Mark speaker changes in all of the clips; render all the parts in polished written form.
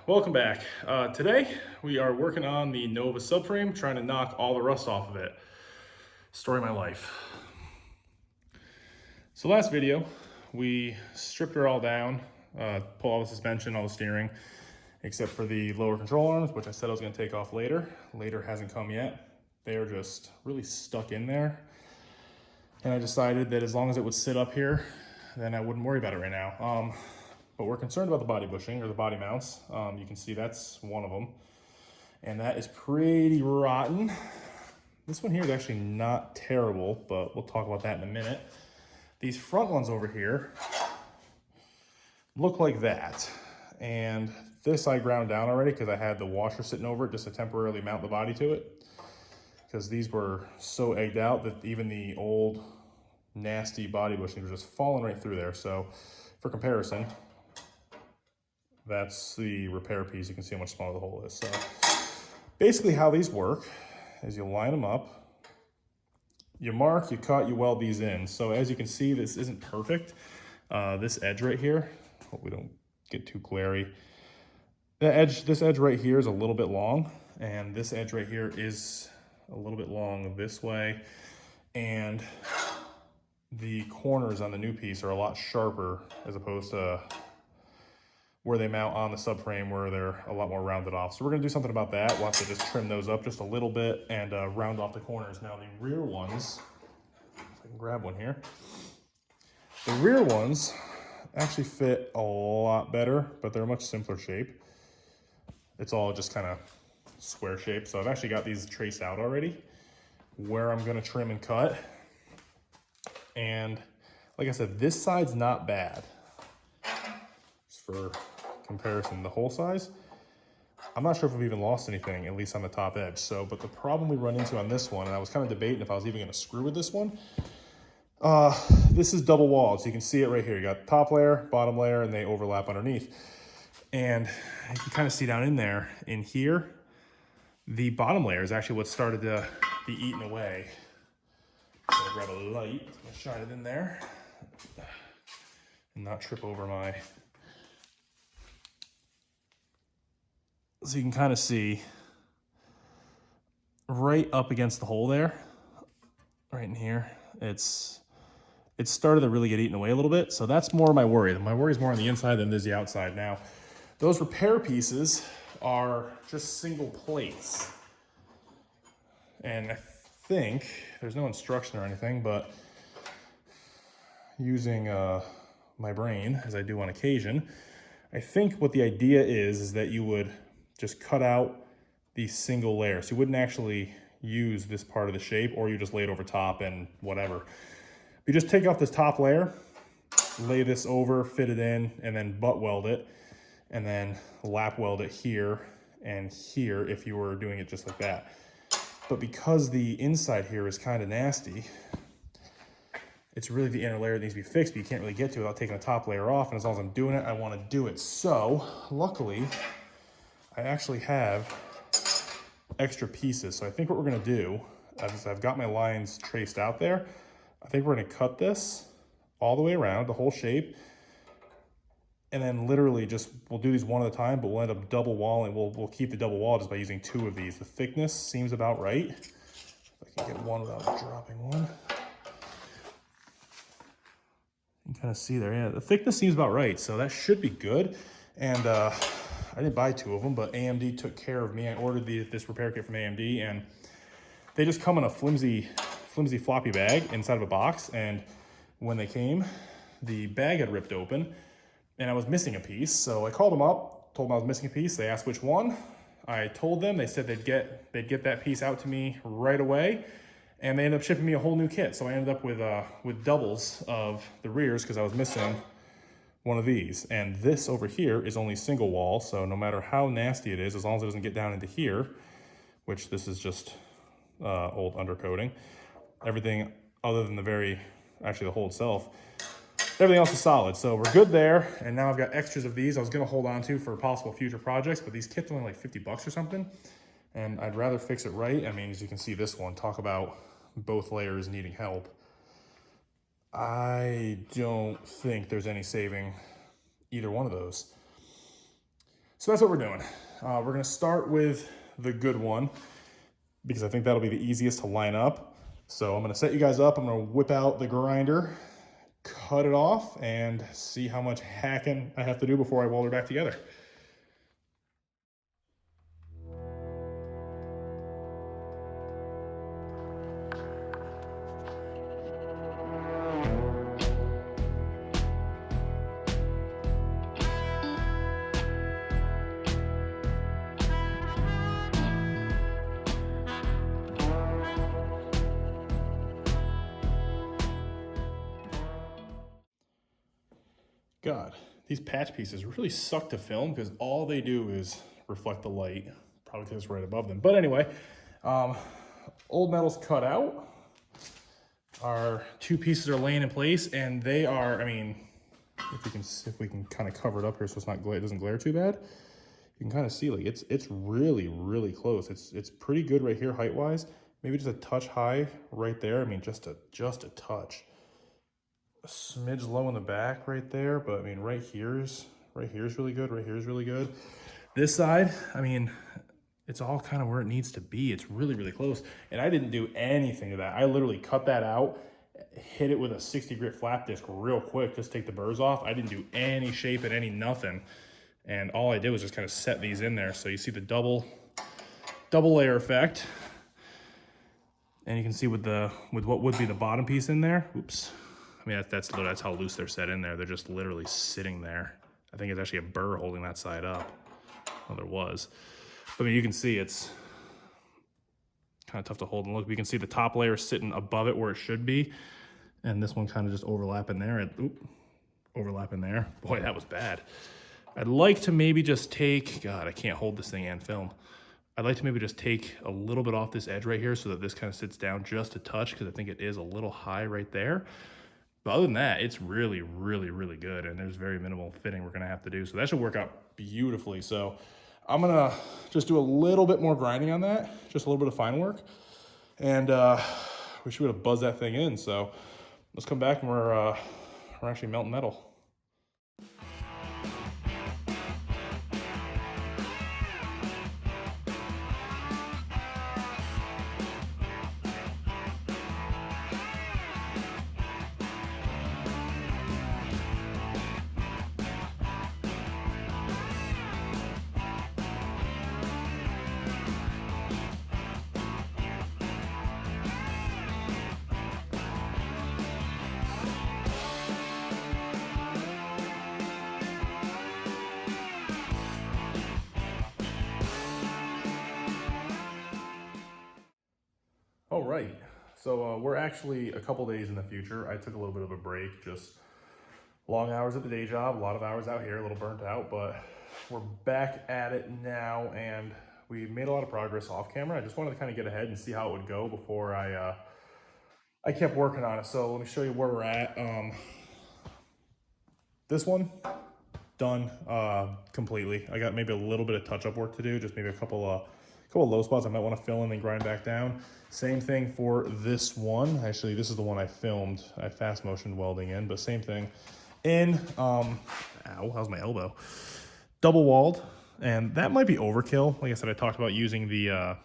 Speaker 1: welcome back. Today we are working on the Nova Subframe, trying to knock all the rust off of it. Story of my life. So last video, we stripped her all down, pulled all the suspension, all the steering, except for the lower control arms, which I said I was gonna take off later. Later hasn't come yet. They are just really stuck in there. And I decided that as long as it would sit up here, then I wouldn't worry about it right now. But we're concerned about the body bushing or the body mounts. You can see that's one of them. And that is pretty rotten. This one here is actually not terrible, but we'll talk about that in a minute. These front ones over here look like that. And this I ground down already because I had the washer sitting over it just to temporarily mount the body to it. Because these were so egged out that even the old nasty body bushings were just falling right through there. So for comparison, that's the repair piece. You can see how much smaller the hole is. So basically how these work is you line them up, you mark, you cut, you weld these in. So as you can see, this isn't perfect. This edge right here, hope we don't get too glary. This edge right here is a little bit long, and this edge right here is a little bit long this way. And the corners on the new piece are a lot sharper as opposed to where they mount on the subframe where they're a lot more rounded off. So we're gonna do something about that. We'll have to just trim those up just a little bit and round off the corners. Now the rear ones, if I can grab one here. The rear ones actually fit a lot better, but they're a much simpler shape. It's all just kind of square shape. So I've actually got these traced out already where I'm gonna trim and cut. And like I said, this side's not bad. Just for comparison, the hole size, I'm not sure if we've even lost anything, at least on the top edge. So, but the problem we run into on this one, and I was kind of debating if I was even gonna screw with this one, this is double walled. So you can see it right here. You got top layer, bottom layer, and they overlap underneath. And you can kind of see down in there, in here, the bottom layer is actually what started to be eaten away. I'm gonna grab a light, I'm gonna shine it in there and not trip over my. So you can kind of see right up against the hole there, right in here, it started to really get eaten away a little bit. So that's more my worry. My worry is more on the inside than it is the outside. Now, those repair pieces are just single plates. And I think, there's no instruction or anything, but using my brain, as I do on occasion, I think what the idea is that you would just cut out these single layers. You wouldn't actually use this part of the shape, or you just lay it over top and whatever. You just take off this top layer, lay this over, fit it in, and then butt weld it, and then lap weld it here and here if you were doing it just like that. But because the inside here is kind of nasty, it's really the inner layer that needs to be fixed, but you can't really get to it without taking the top layer off. And as long as I'm doing it, I want to do it. So luckily, I actually have extra pieces. So I think what we're going to do, I've got my lines traced out there. I think we're going to cut this all the way around, the whole shape. And then literally just, we'll do these one at a time, but we'll end up double walling. We'll keep the double wall just by using two of these. The thickness seems about right. If I can get one without dropping one. You can kind of see there, yeah, the thickness seems about right. So that should be good. And I didn't buy two of them, but AMD took care of me. I ordered this repair kit from AMD, and they just come in a flimsy floppy bag inside of a box. And when they came, the bag had ripped open and I was missing a piece. So I called them up, told them I was missing a piece. They asked which one. I told them, they said they'd get that piece out to me right away. And they ended up shipping me a whole new kit. So I ended up with doubles of the rears because I was missing one of these. And this over here is only single wall. So no matter how nasty it is, as long as it doesn't get down into here, which this is just old undercoating, everything other than actually the hole itself, everything else is solid. So we're good there. And now I've got extras of these I was gonna hold on to for possible future projects, but these kits are only like 50 bucks or something. And I'd rather fix it right. I mean, as you can see this one, talk about both layers needing help. I don't think there's any saving either one of those. So that's what we're doing. We're gonna start with the good one because I think that'll be the easiest to line up. So I'm gonna set you guys up. I'm gonna whip out the grinder, cut it off, and see how much hacking I have to do before I weld her back together. God, these patch pieces really suck to film because all they do is reflect the light. Probably because it's right above them. But anyway, old metal's cut out. Our two pieces are laying in place, and they are, I mean, if we can kind of cover it up here so it's not glare, it doesn't glare too bad. You can kind of see like it's really, really close. It's pretty good right here height wise. Maybe just a touch high right there. I mean, just a touch. A smidge low in the back right there, but I mean right here's really good, right here's really good. This side, I mean, it's all kind of where it needs to be. It's really, really close. And I didn't do anything to that. I literally cut that out, hit it with a 60 grit flap disc real quick, just take the burrs off. I didn't do any shaping, any nothing. And all I did was just kind of set these in there. So you see the double layer effect. And you can see with what would be the bottom piece in there, oops. I mean, that's how loose they're set in there. They're just literally sitting there. I think it's actually a burr holding that side up. Well, there was. I mean, you can see it's kind of tough to hold and look. You can see the top layer sitting above it where it should be. And this one kind of just overlapping there. Overlapping there. Boy, that was bad. I'd like to maybe just take, God, I can't hold this thing and film. I'd like to maybe just take a little bit off this edge right here so that this kind of sits down just a touch because I think it is a little high right there. But other than that, it's really, really, really good. And there's very minimal fitting we're gonna have to do. So that should work out beautifully. So I'm gonna just do a little bit more grinding on that, just a little bit of fine work. And we should be able to buzz that thing in. So let's come back and we're actually melting metal. All right, so we're actually a couple days in the future. I took a little bit of a break, just long hours at the day job, a lot of hours out here, a little burnt out, but we're back at it now and we made a lot of progress off camera. I just wanted to kind of get ahead and see how it would go before I kept working on it. So let me show you where we're at. This one, done completely. I got maybe a little bit of touch-up work to do, just maybe a couple low spots I might want to fill in and grind back down. Same thing for this one. Actually, this is the one I filmed. I fast motioned welding in, but same thing. In, ow, how's my elbow? Double walled, and that might be overkill. Like I said, I talked about using the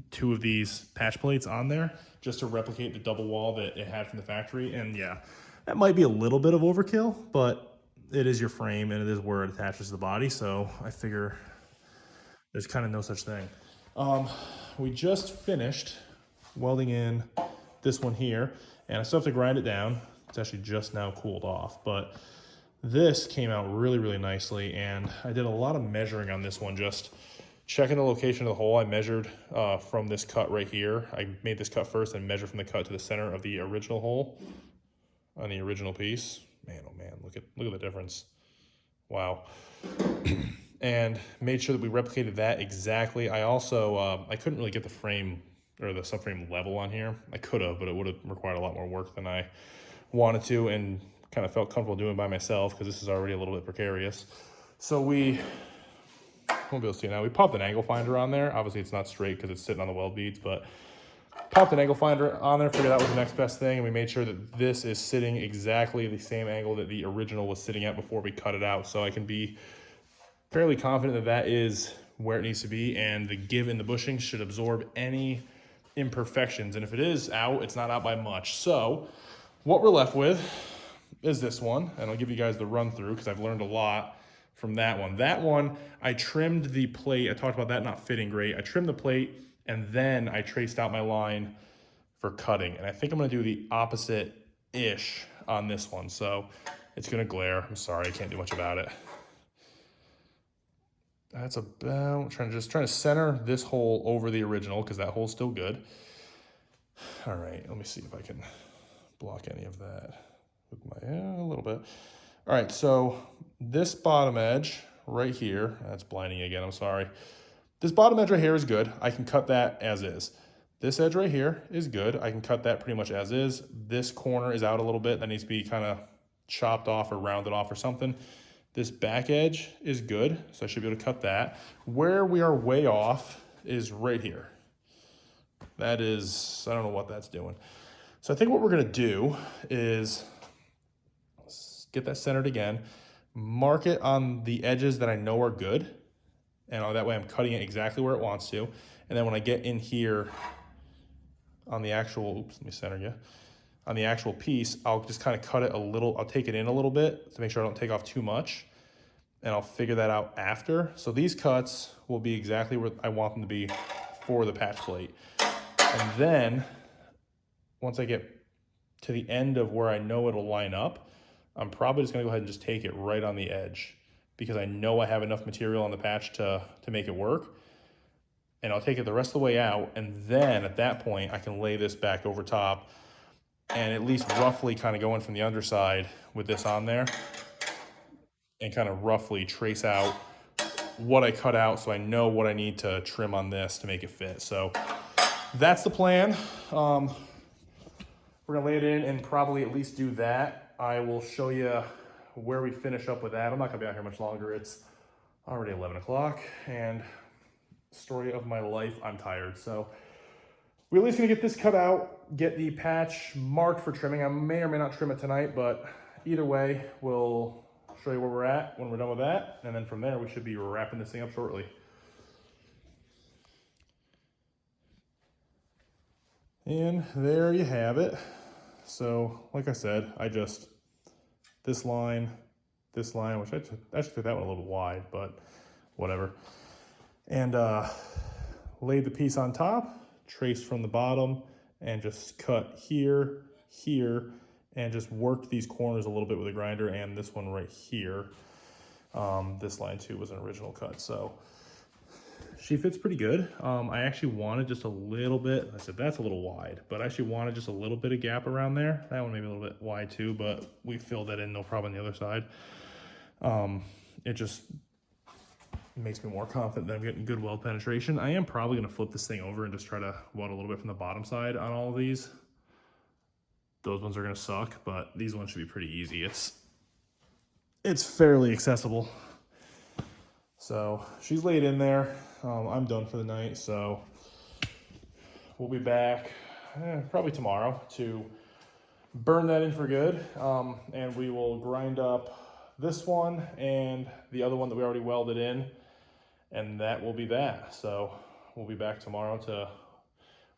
Speaker 1: two of these patch plates on there just to replicate the double wall that it had from the factory. And yeah, that might be a little bit of overkill, but it is your frame and it is where it attaches to the body. So I figure there's kind of no such thing. We just finished welding in this one here, and I still have to grind it down. It's actually just now cooled off, but this came out really, really nicely, and I did a lot of measuring on this one, just checking the location of the hole. I measured from this cut right here. I made this cut first and measured from the cut to the center of the original hole on the original piece. Man, oh man, look at the difference. Wow. And made sure that we replicated that exactly. I also, I couldn't really get the frame or the subframe level on here. I could have, but it would have required a lot more work than I wanted to and kind of felt comfortable doing by myself because this is already a little bit precarious. So we won't be able to see it now. We popped an angle finder on there. Obviously it's not straight because it's sitting on the weld beads, but popped an angle finder on there, figured that was the next best thing, and we made sure that this is sitting exactly the same angle that the original was sitting at before we cut it out. So I can be Fairly confident that that is where it needs to be, and the give in the bushing should absorb any imperfections. And if it is out, it's not out by much. So what we're left with is this one, and I'll give you guys the run through because I've learned a lot from that one. That one, I trimmed the plate. I talked about that not fitting great. I trimmed the plate and then I traced out my line for cutting. And I think I'm gonna do the opposite-ish on this one. So it's gonna glare. I'm sorry, I can't do much about it. That's about, trying to center this hole over the original because that hole's still good. All right, let me see if I can block any of that with my, a little bit. All right, so this bottom edge right here, that's blinding again, I'm sorry. This bottom edge right here is good. I can cut that as is. This edge right here is good. I can cut that pretty much as is. This corner is out a little bit. That needs to be kind of chopped off or rounded off or something. This back edge is good, so I should be able to cut that. Where we are way off is right here. That is, I don't know what that's doing. So I think what we're gonna do is get that centered again, mark it on the edges that I know are good, and that way I'm cutting it exactly where it wants to. And then when I get in here on the actual, oops, let me center you. On the actual piece, I'll just kind of cut it a little, I'll take it in a little bit to make sure I don't take off too much. And I'll figure that out after. So these cuts will be exactly where I want them to be for the patch plate. And then, once I get to the end of where I know it'll line up, I'm probably just gonna go ahead and just take it right on the edge because I know I have enough material on the patch to make it work. And I'll take it the rest of the way out, and then at that point, I can lay this back over top and at least roughly kind of go in from the underside with this on there and kind of roughly trace out what I cut out so I know what I need to trim on this to make it fit. So that's the plan. We're gonna lay it in and probably at least do that. I will show you where we finish up with that. I'm not gonna be out here much longer. It's already 11 o'clock and story of my life, I'm tired. So we're at least gonna get this cut out, get the patch marked for trimming. I may or may not trim it tonight, but either way, we'll show you where we're at when we're done with that. And then from there, we should be wrapping this thing up shortly. And there you have it. So like I said, this line, which I actually took that one a little bit wide, but whatever. And laid the piece on top, traced from the bottom, and just cut here, here, and just worked these corners a little bit with a grinder, and this one right here. This line too was an original cut, so she fits pretty good. I actually wanted just a little bit, I said that's a little wide, but I actually wanted just a little bit of gap around there. That one maybe a little bit wide too, but we filled that in no problem on the other side. It just makes me more confident that I'm getting good weld penetration. I am probably gonna flip this thing over and just try to weld a little bit from the bottom side on all of these. Those ones are gonna suck, but these ones should be pretty easy. It's fairly accessible. So she's laid in there. I'm done for the night, so we'll be back probably tomorrow to burn that in for good. And we will grind up this one and the other one that we already welded in, and that will be that. So we'll be back tomorrow to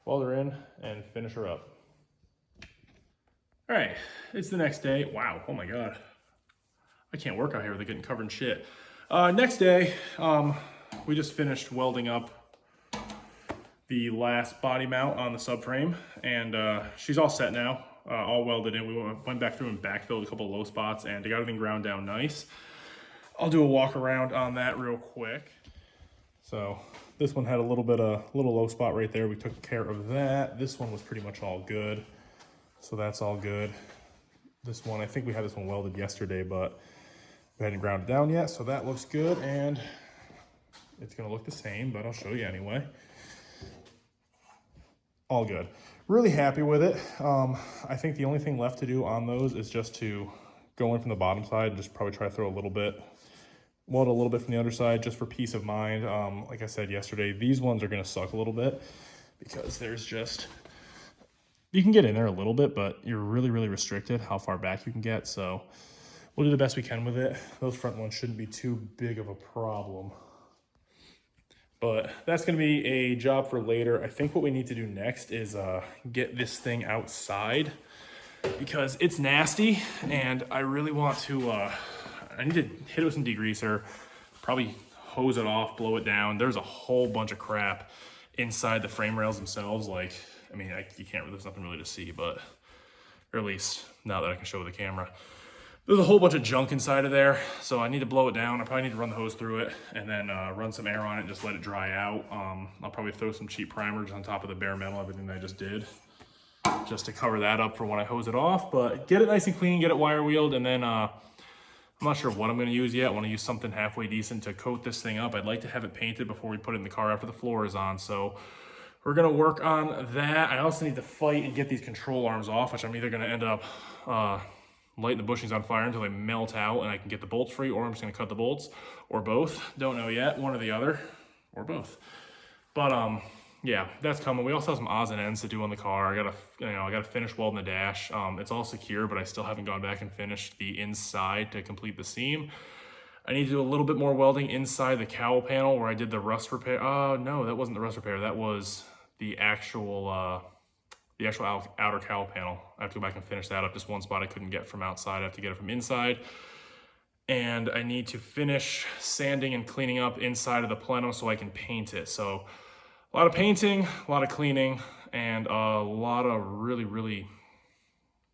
Speaker 1: weld her in and finish her up. All right, it's the next day. Wow, oh my God. I can't work out here without getting covered in shit. Next day, we just finished welding up the last body mount on the subframe, and she's all set now, all welded in. We went back through and backfilled a couple of low spots and got everything ground down nice. I'll do a walk around on that real quick. So this one had a little low spot right there. We took care of that. This one was pretty much all good. So that's all good. This one, I think we had this one welded yesterday, but we hadn't ground it down yet, so that looks good, and it's gonna look the same, but I'll show you anyway. All good. Really happy with it. I think the only thing left to do on those is just to go in from the bottom side and just probably try to throw a little bit, weld a little bit from the underside just for peace of mind. Like I said yesterday, these ones are gonna suck a little bit because there's just, you can get in there a little bit, but you're really, really restricted how far back you can get, so we'll do the best we can with it. Those front ones shouldn't be too big of a problem. But that's gonna be a job for later. I think what we need to do next is get this thing outside because it's nasty and I really want to, I need to hit it with some degreaser, probably hose it off, blow it down. There's a whole bunch of crap inside the frame rails themselves. Like, I mean, you can't, there's nothing really to see, but, or at least now that I can show with the camera. There's a whole bunch of junk inside of there, so I need to blow it down. I probably need to run the hose through it and then run some air on it and just let it dry out. I'll probably throw some cheap primers on top of the bare metal, everything that I just did, just to cover that up for when I hose it off. But get it nice and clean, get it wire wheeled, and then I'm not sure what I'm gonna use yet. I wanna use something halfway decent to coat this thing up. I'd like to have it painted before we put it in the car after the floor is on, so we're gonna work on that. I also need to fight and get these control arms off, which I'm either gonna end up lighting the bushings on fire until they melt out and I can get the bolts free, or I'm just gonna cut the bolts, or both. Don't know yet, one or the other, or both. But yeah, that's coming. We also have some odds and ends to do on the car. I gotta finish welding the dash. It's all secure, but I still haven't gone back and finished the inside to complete the seam. I need to do a little bit more welding inside the cowl panel where I did the rust repair. No, that wasn't the rust repair. That was the actual outer cowl panel. I have to go back and finish that up. Just one spot I couldn't get from outside. I have to get it from inside. And I need to finish sanding and cleaning up inside of the plenum so I can paint it. So a lot of painting, a lot of cleaning, and a lot of really, really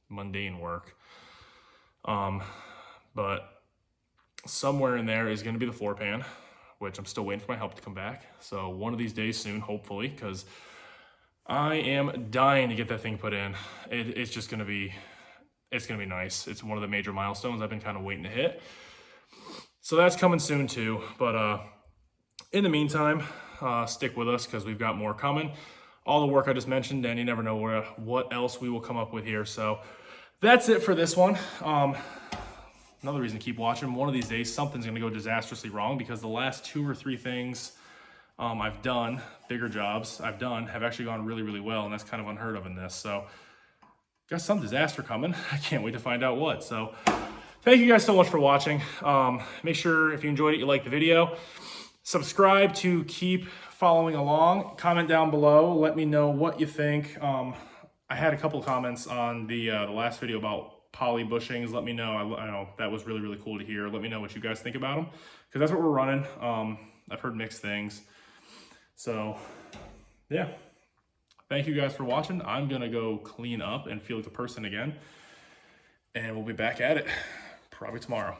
Speaker 1: mundane work. But somewhere in there is gonna be the floor pan, which I'm still waiting for my help to come back. So one of these days soon, hopefully, because I am dying to get that thing put in. It's just gonna be, it's gonna be nice. It's one of the major milestones I've been kind of waiting to hit. So that's coming soon too. But in the meantime, stick with us because we've got more coming. All the work I just mentioned, and you never know what else we will come up with here. So that's it for this one. Another reason to keep watching, one of these days, something's gonna go disastrously wrong because the last 2 or 3 things I've done, bigger jobs I've done, have actually gone really, really well, and that's kind of unheard of in this. So, got some disaster coming. I can't wait to find out what. So, thank you guys so much for watching. Make sure if you enjoyed it, you like the video. Subscribe to keep following along. Comment down below. Let me know what you think. I had a couple comments on the last video about poly bushings. Let me know. I know that was really, really cool to hear. Let me know what you guys think about them, because that's what we're running. I've heard mixed things. So, yeah. Thank you guys for watching. I'm gonna go clean up and feel like a person again. And we'll be back at it probably tomorrow.